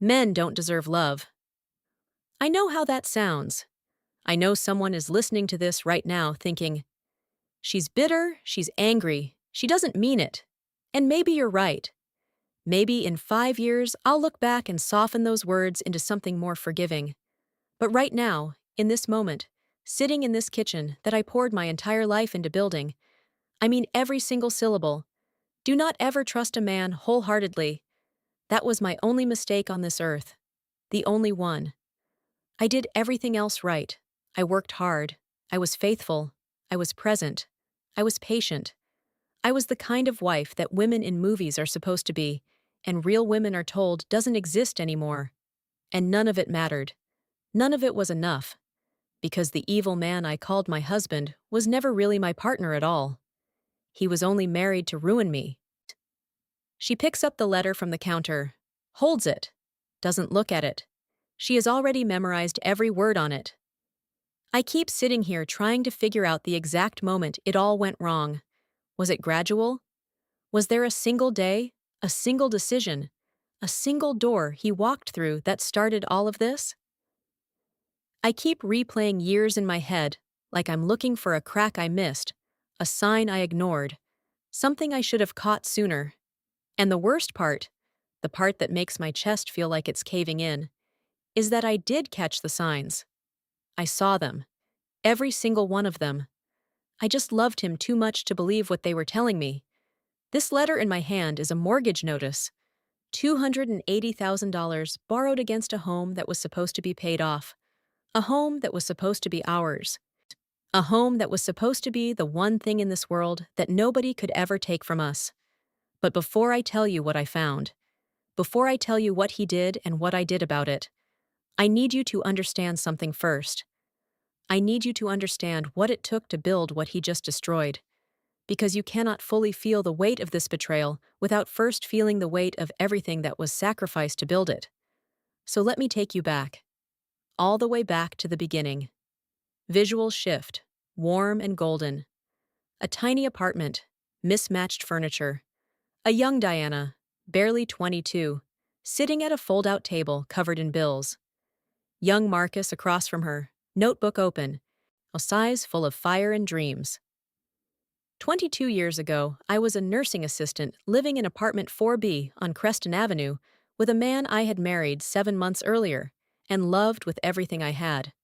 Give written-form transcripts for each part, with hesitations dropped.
Men don't deserve love. I know how that sounds. I know someone is listening to this right now thinking, she's bitter, she's angry, she doesn't mean it. And maybe you're right. Maybe in 5 years, I'll look back and soften those words into something more forgiving. But right now, in this moment, sitting in this kitchen that I poured my entire life into building, I mean every single syllable. Do not ever trust a man wholeheartedly. That was my only mistake on this earth. The only one. I did everything else right. I worked hard. I was faithful. I was present. I was patient. I was the kind of wife that women in movies are supposed to be, and real women are told doesn't exist anymore. And none of it mattered. None of it was enough. Because the evil man I called my husband was never really my partner at all. He was only married to ruin me. She picks up the letter from the counter, holds it, doesn't look at it. She has already memorized every word on it. I keep sitting here trying to figure out the exact moment it all went wrong. Was it gradual? Was there a single day, a single decision, a single door he walked through that started all of this? I keep replaying years in my head, like I'm looking for a crack I missed, a sign I ignored, something I should have caught sooner. And the worst part, the part that makes my chest feel like it's caving in, is that I did catch the signs. I saw them. Every single one of them. I just loved him too much to believe what they were telling me. This letter in my hand is a mortgage notice. $280,000 borrowed against a home that was supposed to be paid off. A home that was supposed to be ours. A home that was supposed to be the one thing in this world that nobody could ever take from us. But before I tell you what I found, before I tell you what he did and what I did about it, I need you to understand something first. I need you to understand what it took to build what he just destroyed. Because you cannot fully feel the weight of this betrayal without first feeling the weight of everything that was sacrificed to build it. So let me take you back. All the way back to the beginning. Visual shift, warm and golden. A tiny apartment, mismatched furniture. A young Diana, barely 22, sitting at a fold-out table covered in bills. Young Marcus across from her, notebook open, eyes full of fire and dreams. 22 years ago, I was a nursing assistant living in apartment 4B on Creston Avenue with a man I had married 7 months earlier and loved with everything I had.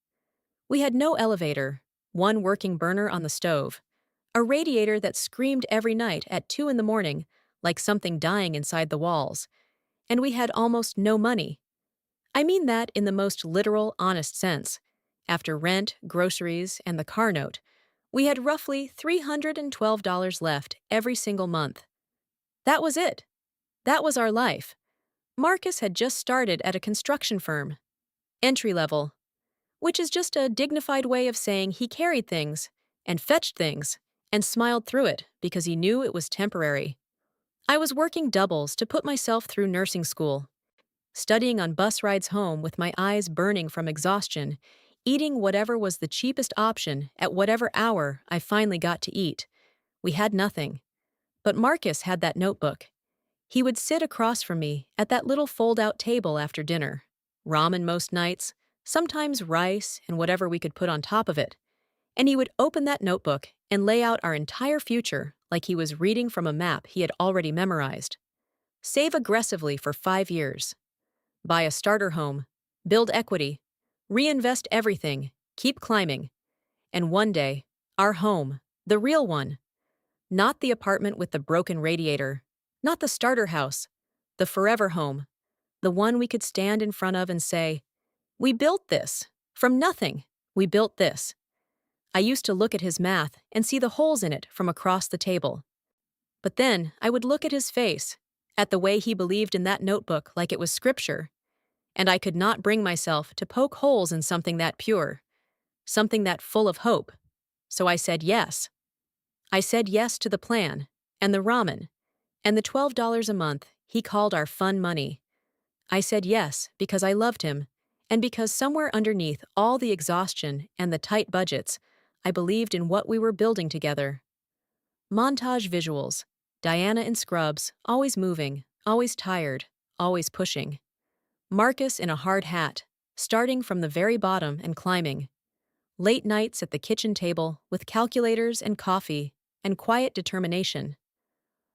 We had no elevator, one working burner on the stove, a radiator that screamed every night at 2 in the morning like something dying inside the walls, and we had almost no money. I mean that in the most literal, honest sense. After rent, groceries, and the car note, we had roughly $312 left every single month. That was it. That was our life. Marcus had just started at a construction firm. Entry level. Which is just a dignified way of saying he carried things, and fetched things, and smiled through it because he knew it was temporary. I was working doubles to put myself through nursing school, studying on bus rides home with my eyes burning from exhaustion, eating whatever was the cheapest option at whatever hour I finally got to eat. We had nothing. But Marcus had that notebook. He would sit across from me at that little fold-out table after dinner. Ramen most nights, sometimes rice and whatever we could put on top of it. And he would open that notebook and lay out our entire future like he was reading from a map he had already memorized. Save aggressively for 5 years. Buy a starter home. Build equity. Reinvest everything. Keep climbing. And one day, our home, the real one. Not the apartment with the broken radiator. Not the starter house. The forever home. The one we could stand in front of and say, "We built this. From nothing. We built this." I used to look at his math and see the holes in it from across the table. But then I would look at his face, at the way he believed in that notebook like it was scripture, and I could not bring myself to poke holes in something that pure, something that full of hope. So I said yes. I said yes to the plan, and the ramen, and the $12 a month he called our fun money. I said yes because I loved him, and because somewhere underneath all the exhaustion and the tight budgets, I believed in what we were building together. Montage visuals. Diana in scrubs, always moving, always tired, always pushing. Marcus in a hard hat, starting from the very bottom and climbing. Late nights at the kitchen table with calculators and coffee and quiet determination.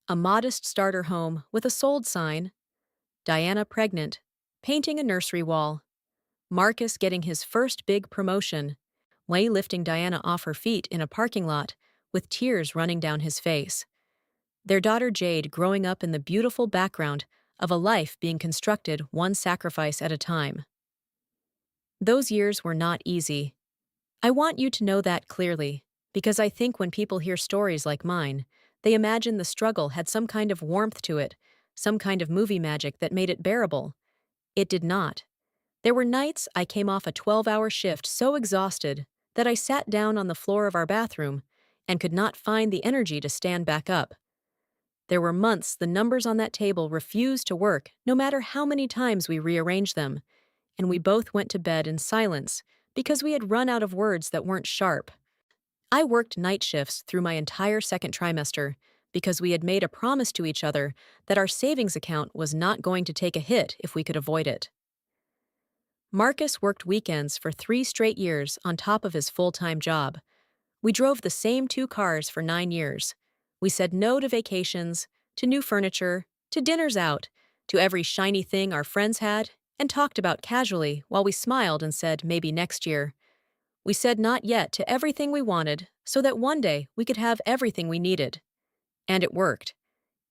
A modest starter home with a sold sign. Diana pregnant, painting a nursery wall. Marcus getting his first big promotion. Lifting Diana off her feet in a parking lot with tears running down his face. Their daughter Jade growing up in the beautiful background of a life being constructed one sacrifice at a time. Those years were not easy. I want you to know that clearly, because I think when people hear stories like mine, they imagine the struggle had some kind of warmth to it, some kind of movie magic that made it bearable. It did not. There were nights I came off a 12-hour shift so exhausted that I sat down on the floor of our bathroom and could not find the energy to stand back up. There were months the numbers on that table refused to work no matter how many times we rearranged them, and we both went to bed in silence because we had run out of words that weren't sharp. I worked night shifts through my entire second trimester because we had made a promise to each other that our savings account was not going to take a hit if we could avoid it. Marcus worked weekends for 3 straight years on top of his full-time job. We drove the same 2 cars for 9 years. We said no to vacations, to new furniture, to dinners out, to every shiny thing our friends had, and talked about casually while we smiled and said maybe next year. We said not yet to everything we wanted so that one day we could have everything we needed. And it worked.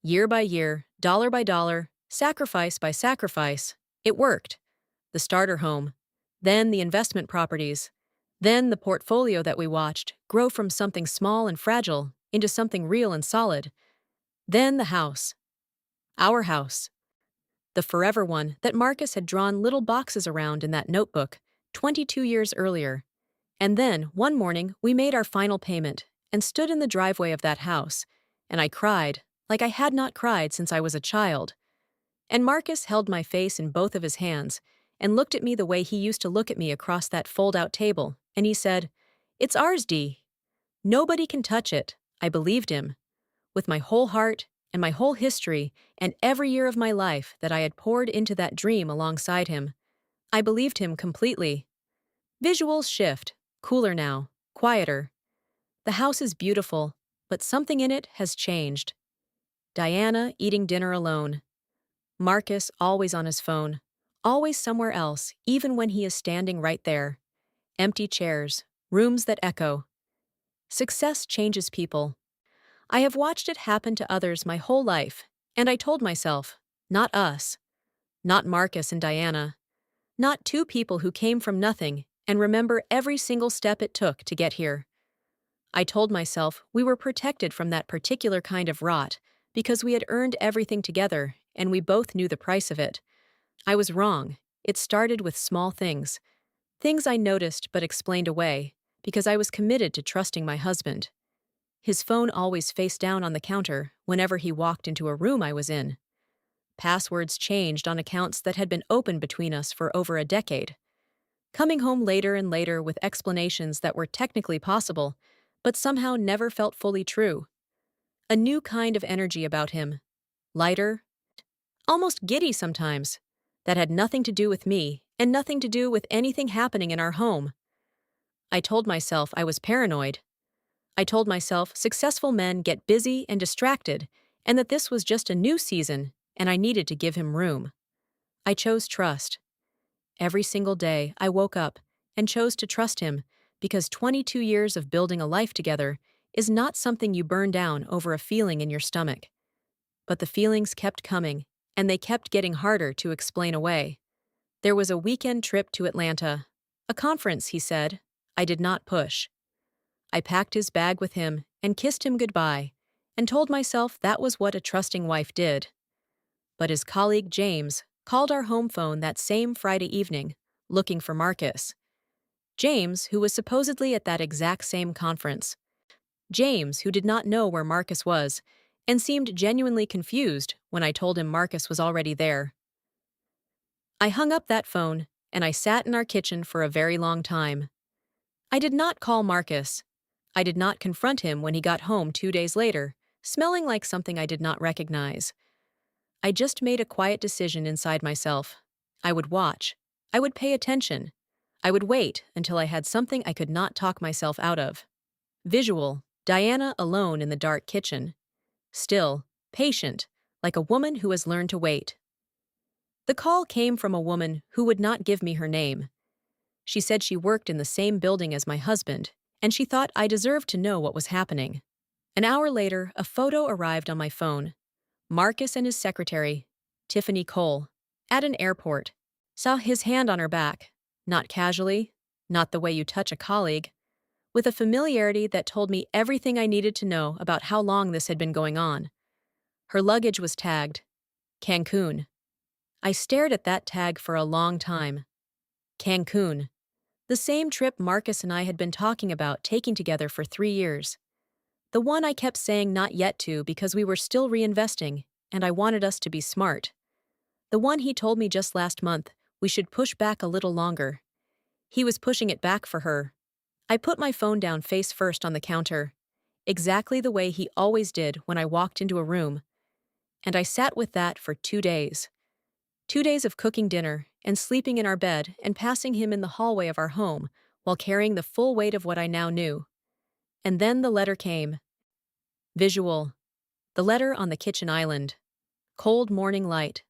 Year by year, dollar by dollar, sacrifice by sacrifice, it worked. The starter home, then the investment properties, then the portfolio that we watched grow from something small and fragile into something real and solid. Then the house. Our house. The forever one that Marcus had drawn little boxes around in that notebook 22 years earlier. And then, one morning, we made our final payment and stood in the driveway of that house, and I cried like I had not cried since I was a child. And Marcus held my face in both of his hands and looked at me the way he used to look at me across that fold-out table, and he said, "It's ours, Dee. Nobody can touch it." I believed him. With my whole heart and my whole history and every year of my life that I had poured into that dream alongside him, I believed him completely. Visuals shift, cooler now, quieter. The house is beautiful, but something in it has changed. Diana eating dinner alone. Marcus always on his phone, always somewhere else, even when he is standing right there. Empty chairs, rooms that echo. Success changes people. I have watched it happen to others my whole life, and I told myself, not us. Not Marcus and Diana. Not 2 people who came from nothing and remember every single step it took to get here. I told myself we were protected from that particular kind of rot because we had earned everything together and we both knew the price of it. I was wrong. It started with small things. Things I noticed but explained away because I was committed to trusting my husband. His phone always face down on the counter whenever he walked into a room I was in. Passwords changed on accounts that had been open between us for over a decade. Coming home later and later with explanations that were technically possible, but somehow never felt fully true. A new kind of energy about him. Lighter, almost giddy sometimes, that had nothing to do with me and nothing to do with anything happening in our home. I told myself I was paranoid. I told myself successful men get busy and distracted and that this was just a new season and I needed to give him room. I chose trust. Every single day I woke up and chose to trust him because 22 years of building a life together is not something you burn down over a feeling in your stomach. But the feelings kept coming, and they kept getting harder to explain away. There was a weekend trip to Atlanta. A conference, he said. I did not push. I packed his bag with him and kissed him goodbye, and told myself that was what a trusting wife did. But his colleague James called our home phone that same Friday evening, looking for Marcus. James, who was supposedly at that exact same conference. James, who did not know where Marcus was, and seemed genuinely confused when I told him Marcus was already there. I hung up that phone, and I sat in our kitchen for a very long time. I did not call Marcus. I did not confront him when he got home 2 days later, smelling like something I did not recognize. I just made a quiet decision inside myself. I would watch. I would pay attention. I would wait until I had something I could not talk myself out of. Visual, Diana alone in the dark kitchen. Still, patient, like a woman who has learned to wait. The call came from a woman who would not give me her name. She said she worked in the same building as my husband, and she thought I deserved to know what was happening. An hour later, a photo arrived on my phone. Marcus and his secretary, Tiffany Cole, at an airport. Saw his hand on her back, not casually, not the way you touch a colleague, with a familiarity that told me everything I needed to know about how long this had been going on. Her luggage was tagged Cancun. I stared at that tag for a long time. Cancun. The same trip Marcus and I had been talking about taking together for 3 years. The one I kept saying not yet to because we were still reinvesting, and I wanted us to be smart. The one he told me just last month we should push back a little longer. He was pushing it back for her. I put my phone down face first on the counter, exactly the way he always did when I walked into a room. And I sat with that for 2 days. 2 days of cooking dinner and sleeping in our bed and passing him in the hallway of our home while carrying the full weight of what I now knew. And then the letter came. Visual. The letter on the kitchen island. Cold morning light.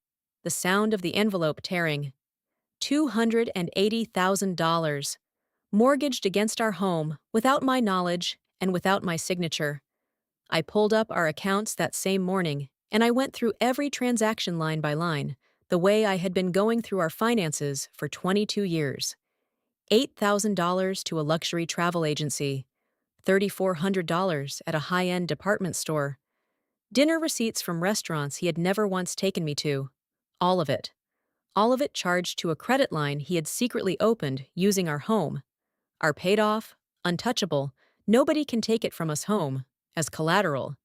The sound of the envelope tearing. $280,000. Mortgaged against our home, without my knowledge and without my signature. I pulled up our accounts that same morning, and I went through every transaction line by line, the way I had been going through our finances for 22 years. $8,000 to a luxury travel agency, $3,400 at a high-end department store, dinner receipts from restaurants he had never once taken me to. All of it. All of it charged to a credit line he had secretly opened using our home. Our paid off, untouchable, nobody can take it from us home, as collateral.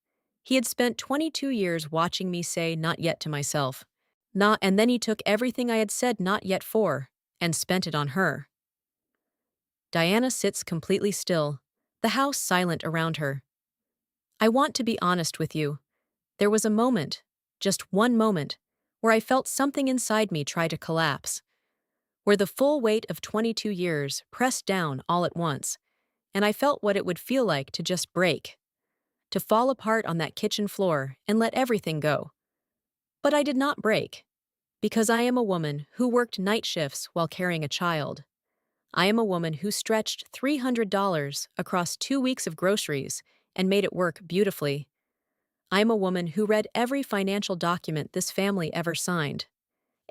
He had spent 22 years watching me say not yet to myself. And then he took everything I had said not yet for, and spent it on her. Diana sits completely still, the house silent around her. I want to be honest with you. There was a moment, just one moment, where I felt something inside me try to collapse, where the full weight of 22 years pressed down all at once, and I felt what it would feel like to just break, to fall apart on that kitchen floor and let everything go. But I did not break, because I am a woman who worked night shifts while carrying a child. I am a woman who stretched $300 across 2 weeks of groceries and made it work beautifully. I am a woman who read every financial document this family ever signed,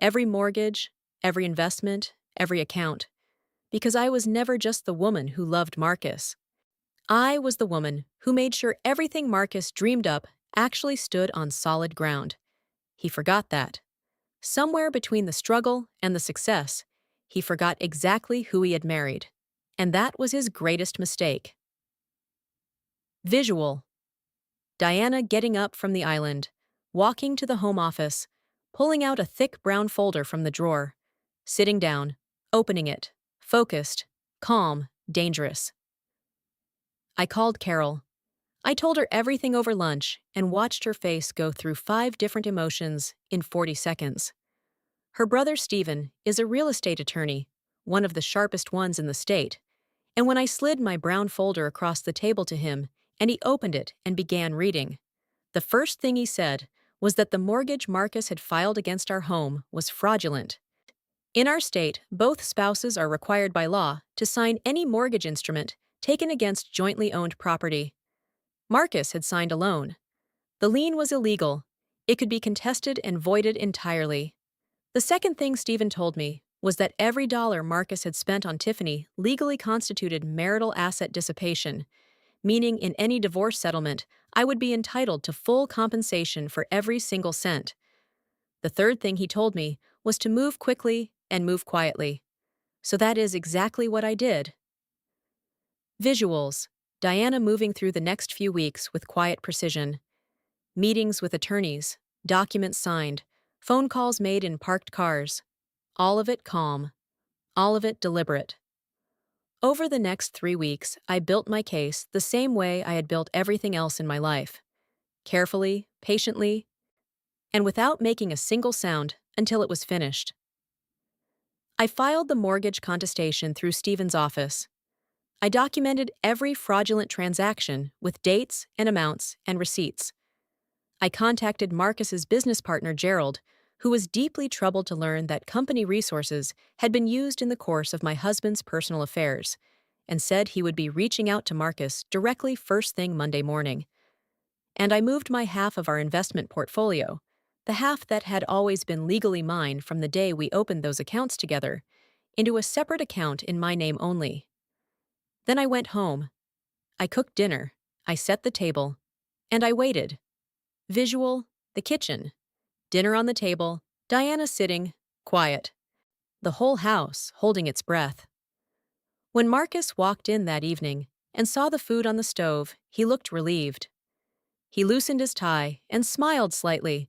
every mortgage, every investment, every account, because I was never just the woman who loved Marcus. I was the woman who made sure everything Marcus dreamed up actually stood on solid ground. He forgot that. Somewhere between the struggle and the success, he forgot exactly who he had married. And that was his greatest mistake. Visual. Diana getting up from the island, walking to the home office, pulling out a thick brown folder from the drawer, sitting down, opening it, focused, calm, dangerous. I called Carol. I told her everything over lunch and watched her face go through 5 different emotions in 40 seconds. Her brother Stephen is a real estate attorney, one of the sharpest ones in the state, and when I slid my brown folder across the table to him and he opened it and began reading, the first thing he said was that the mortgage Marcus had filed against our home was fraudulent. In our state, both spouses are required by law to sign any mortgage instrument taken against jointly owned property. Marcus had signed a loan. The lien was illegal. It could be contested and voided entirely. The second thing Stephen told me was that every dollar Marcus had spent on Tiffany legally constituted marital asset dissipation, meaning in any divorce settlement, I would be entitled to full compensation for every single cent. The third thing he told me was to move quickly and move quietly. So that is exactly what I did. Visuals. Diana moving through the next few weeks with quiet precision. Meetings with attorneys, documents signed, phone calls made in parked cars. All of it calm. All of it deliberate. Over the next 3 weeks, I built my case the same way I had built everything else in my life. Carefully, patiently, and without making a single sound until it was finished. I filed the mortgage contestation through Stephen's office. I documented every fraudulent transaction with dates and amounts and receipts. I contacted Marcus's business partner, Gerald, who was deeply troubled to learn that company resources had been used in the course of my husband's personal affairs, and said he would be reaching out to Marcus directly first thing Monday morning. And I moved my half of our investment portfolio, the half that had always been legally mine from the day we opened those accounts together, into a separate account in my name only. Then I went home. I cooked dinner, I set the table, and I waited. Visual, the kitchen. Dinner on the table, Diana sitting, quiet. The whole house holding its breath. When Marcus walked in that evening and saw the food on the stove, he looked relieved. He loosened his tie and smiled slightly,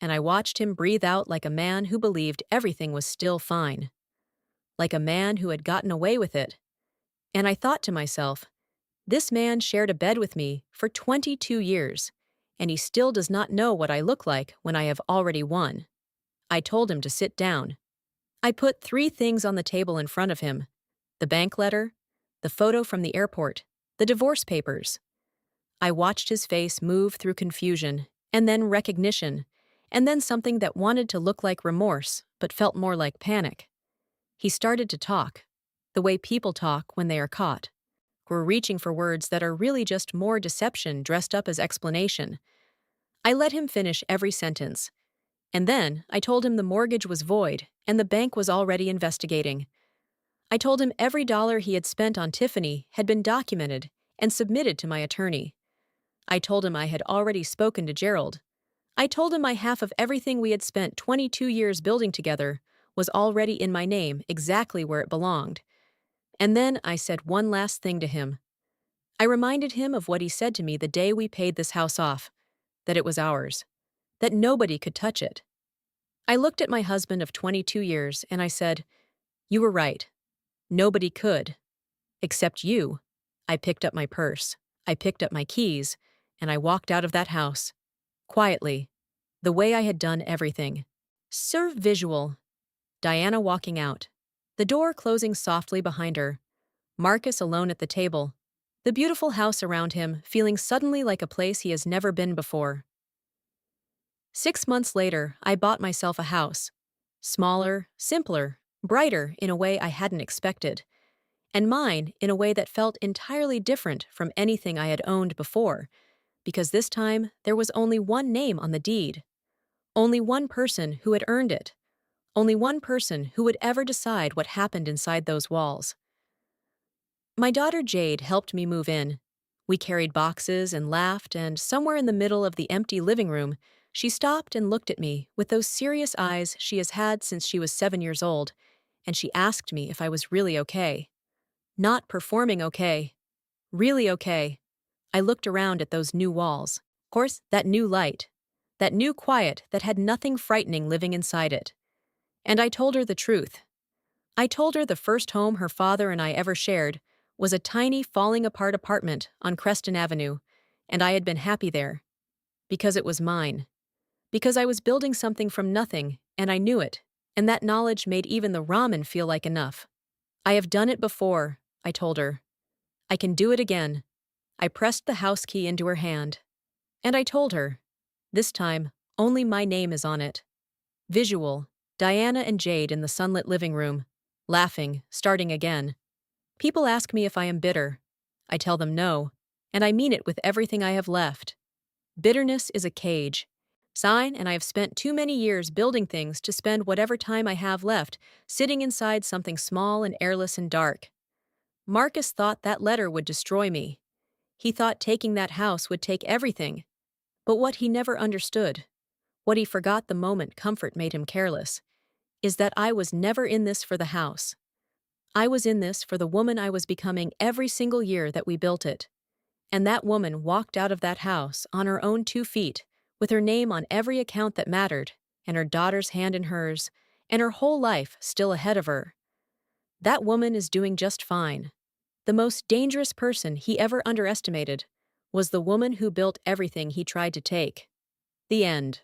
and I watched him breathe out like a man who believed everything was still fine. Like a man who had gotten away with it. And I thought to myself, this man shared a bed with me for 22 years, and he still does not know what I look like when I have already won. I told him to sit down. I put 3 things on the table in front of him: the bank letter, the photo from the airport, the divorce papers. I watched his face move through confusion, and then recognition, and then something that wanted to look like remorse but felt more like panic. He started to talk, the way people talk when they are caught. We're reaching for words that are really just more deception dressed up as explanation. I let him finish every sentence. And then I told him the mortgage was void and the bank was already investigating. I told him every dollar he had spent on Tiffany had been documented and submitted to my attorney. I told him I had already spoken to Gerald. I told him my half of everything we had spent 22 years building together was already in my name exactly where it belonged. And then I said one last thing to him. I reminded him of what he said to me the day we paid this house off, that it was ours, that nobody could touch it. I looked at my husband of 22 years and I said, "You were right. Nobody could. Except you." I picked up my purse, I picked up my keys, and I walked out of that house. Quietly, the way I had done everything. Sir visual. Diana walking out. The door closing softly behind her. Marcus alone at the table. The beautiful house around him feeling suddenly like a place he has never been before. 6 months later, I bought myself a house. Smaller, simpler, brighter in a way I hadn't expected. And mine in a way that felt entirely different from anything I had owned before, because this time there was only one name on the deed. Only one person who had earned it. Only one person who would ever decide what happened inside those walls. My daughter Jade helped me move in. We carried boxes and laughed, and somewhere in the middle of the empty living room, she stopped and looked at me with those serious eyes she has had since she was 7 years old, and she asked me if I was really okay. Not performing okay. Really okay. I looked around at those new walls. Of course, that new light. That new quiet that had nothing frightening living inside it. And I told her the truth. I told her the first home her father and I ever shared was a tiny falling-apart apartment on Creston Avenue, and I had been happy there. Because it was mine. Because I was building something from nothing, and I knew it, and that knowledge made even the ramen feel like enough. I have done it before, I told her. I can do it again. I pressed the house key into her hand. And I told her, this time, only my name is on it. Visual, Diana and Jade in the sunlit living room, laughing, starting again. People ask me if I am bitter. I tell them no, and I mean it with everything I have left. Bitterness is a cage. Sign, and I have spent too many years building things to spend whatever time I have left sitting inside something small and airless and dark. Marcus thought that letter would destroy me. He thought taking that house would take everything. But what he never understood, what he forgot the moment comfort made him careless, is that I was never in this for the house. I was in this for the woman I was becoming every single year that we built it. And that woman walked out of that house on her own 2 feet, with her name on every account that mattered, and her daughter's hand in hers, and her whole life still ahead of her. That woman is doing just fine. The most dangerous person he ever underestimated was the woman who built everything he tried to take. The end.